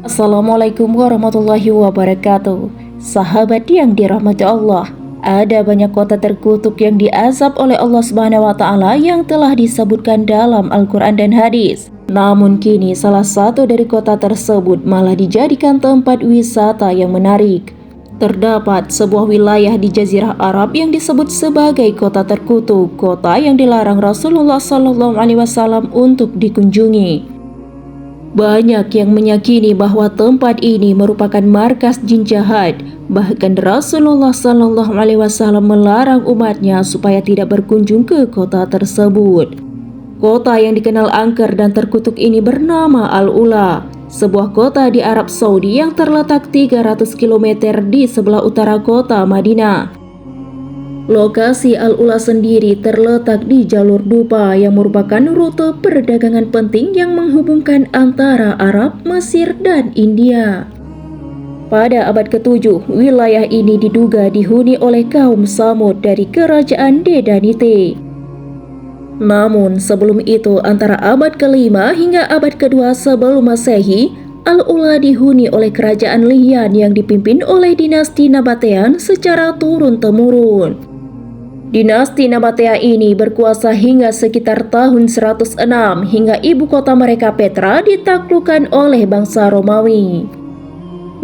Assalamualaikum warahmatullahi wabarakatuh. Sahabat yang dirahmati Allah, ada banyak kota terkutuk yang diazab oleh Allah Subhanahu wa taala yang telah disebutkan dalam Al-Qur'an dan hadis. Namun kini salah satu dari kota tersebut malah dijadikan tempat wisata yang menarik. Terdapat sebuah wilayah di Jazirah Arab yang disebut sebagai kota terkutuk, kota yang dilarang Rasulullah SAW untuk dikunjungi. Banyak yang meyakini bahwa tempat ini merupakan markas jin jahat. Bahkan Rasulullah SAW melarang umatnya supaya tidak berkunjung ke kota tersebut. Kota yang dikenal angker dan terkutuk ini bernama Al-Ula, sebuah kota di Arab Saudi yang terletak 300 km di sebelah utara kota Madinah. Lokasi Al-Ula sendiri terletak di jalur Duba yang merupakan rute perdagangan penting yang menghubungkan antara Arab, Mesir, dan India. Pada abad ke-7, wilayah ini diduga dihuni oleh kaum Samud dari kerajaan Dedanite. Namun sebelum itu, antara abad ke-5 hingga abad ke-2 sebelum Masehi, Al-Ula dihuni oleh kerajaan Liyan yang dipimpin oleh dinasti Nabatean secara turun-temurun. Dinasti Nabatea ini berkuasa hingga sekitar tahun 106 hingga ibu kota mereka Petra ditaklukkan oleh bangsa Romawi.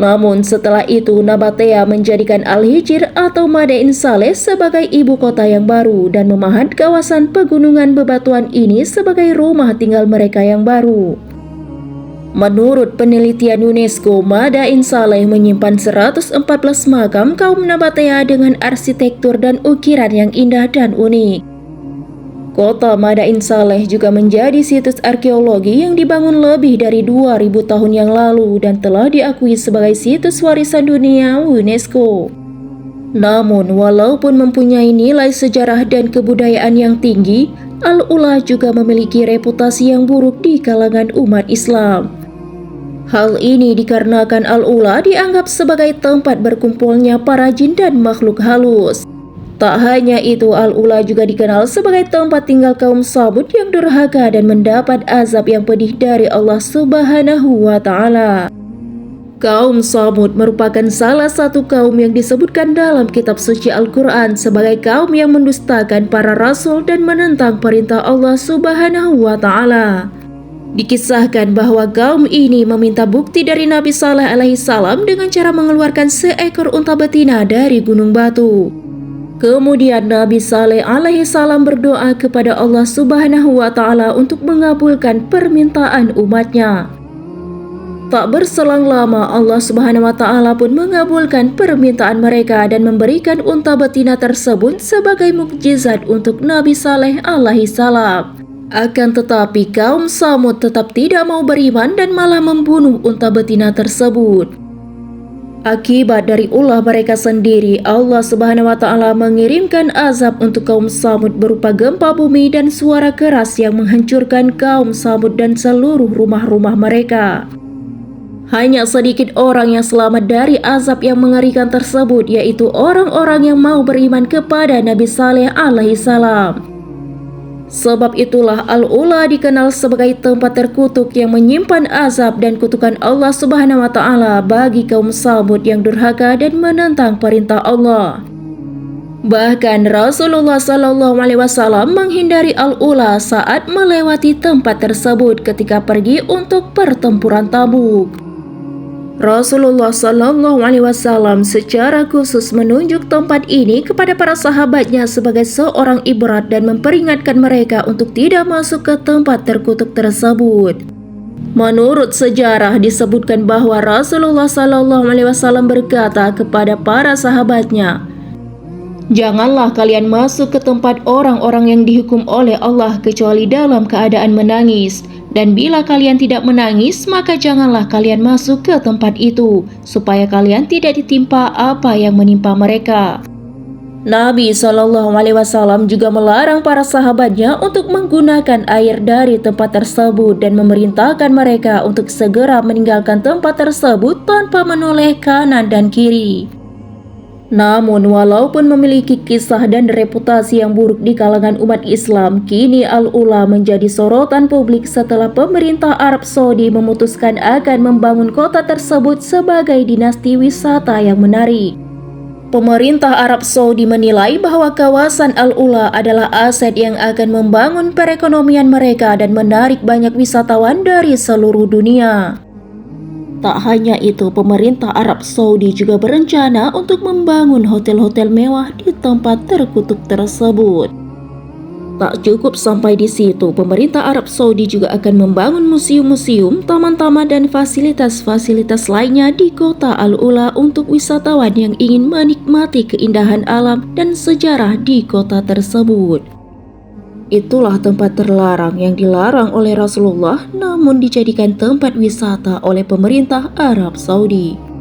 Namun setelah itu Nabatea menjadikan Al-Hijr atau Madain Saleh sebagai ibu kota yang baru dan memahat kawasan pegunungan bebatuan ini sebagai rumah tinggal mereka yang baru. Menurut penelitian UNESCO, Madain Saleh menyimpan 114 makam kaum Nabatea dengan arsitektur dan ukiran yang indah dan unik. Kota Madain Saleh juga menjadi situs arkeologi yang dibangun lebih dari 2000 tahun yang lalu dan telah diakui sebagai situs warisan dunia UNESCO. Namun, walaupun mempunyai nilai sejarah dan kebudayaan yang tinggi, Al-Ula juga memiliki reputasi yang buruk di kalangan umat Islam. Hal ini dikarenakan Al-Ula dianggap sebagai tempat berkumpulnya para jin dan makhluk halus. Tak hanya itu, Al-Ula juga dikenal sebagai tempat tinggal kaum Samud yang durhaka dan mendapat azab yang pedih dari Allah Subhanahu wa taala. Kaum Samud merupakan salah satu kaum yang disebutkan dalam kitab suci Al-Quran sebagai kaum yang mendustakan para rasul dan menentang perintah Allah Subhanahu wa taala. Dikisahkan bahwa kaum ini meminta bukti dari Nabi Saleh alaihissalam dengan cara mengeluarkan seekor unta betina dari gunung batu. Kemudian Nabi Saleh alaihissalam berdoa kepada Allah Subhanahu wa taala untuk mengabulkan permintaan umatnya. Tak berselang lama Allah Subhanahu wa taala pun mengabulkan permintaan mereka dan memberikan unta betina tersebut sebagai mukjizat untuk Nabi Saleh alaihissalam. Akan tetapi kaum Samud tetap tidak mau beriman dan malah membunuh unta betina tersebut. Akibat dari ulah mereka sendiri, Allah Subhanahu wa taala mengirimkan azab untuk kaum Samud berupa gempa bumi dan suara keras yang menghancurkan kaum Samud dan seluruh rumah-rumah mereka. Hanya sedikit orang yang selamat dari azab yang mengerikan tersebut, yaitu orang-orang yang mau beriman kepada Nabi Saleh alaihissalam. Sebab itulah Al-Ula dikenal sebagai tempat terkutuk yang menyimpan azab dan kutukan Allah Subhanahu wa taala bagi kaum Samud yang durhaka dan menentang perintah Allah. Bahkan Rasulullah SAW menghindari Al-Ula saat melewati tempat tersebut ketika pergi untuk pertempuran Tabuk. Rasulullah SAW secara khusus menunjuk tempat ini kepada para sahabatnya sebagai seorang ibrat dan memperingatkan mereka untuk tidak masuk ke tempat terkutuk tersebut. Menurut sejarah disebutkan bahwa Rasulullah SAW berkata kepada para sahabatnya, "Janganlah kalian masuk ke tempat orang-orang yang dihukum oleh Allah kecuali dalam keadaan menangis. Dan bila kalian tidak menangis, maka janganlah kalian masuk ke tempat itu, supaya kalian tidak ditimpa apa yang menimpa mereka." Nabi SAW juga melarang para sahabatnya untuk menggunakan air dari tempat tersebut dan memerintahkan mereka untuk segera meninggalkan tempat tersebut tanpa menoleh kanan dan kiri. Namun, walaupun memiliki kisah dan reputasi yang buruk di kalangan umat Islam, kini Al-Ula menjadi sorotan publik setelah pemerintah Arab Saudi memutuskan akan membangun kota tersebut sebagai dinasti wisata yang menarik. Pemerintah Arab Saudi menilai bahwa kawasan Al-Ula adalah aset yang akan membangun perekonomian mereka dan menarik banyak wisatawan dari seluruh dunia. Tak hanya itu, pemerintah Arab Saudi juga berencana untuk membangun hotel-hotel mewah di tempat terkutuk tersebut. Tak cukup sampai di situ, pemerintah Arab Saudi juga akan membangun museum-museum, taman-taman, dan fasilitas-fasilitas lainnya di kota Al-Ula untuk wisatawan yang ingin menikmati keindahan alam dan sejarah di kota tersebut. Itulah tempat terlarang yang dilarang oleh Rasulullah, namun dijadikan tempat wisata oleh pemerintah Arab Saudi.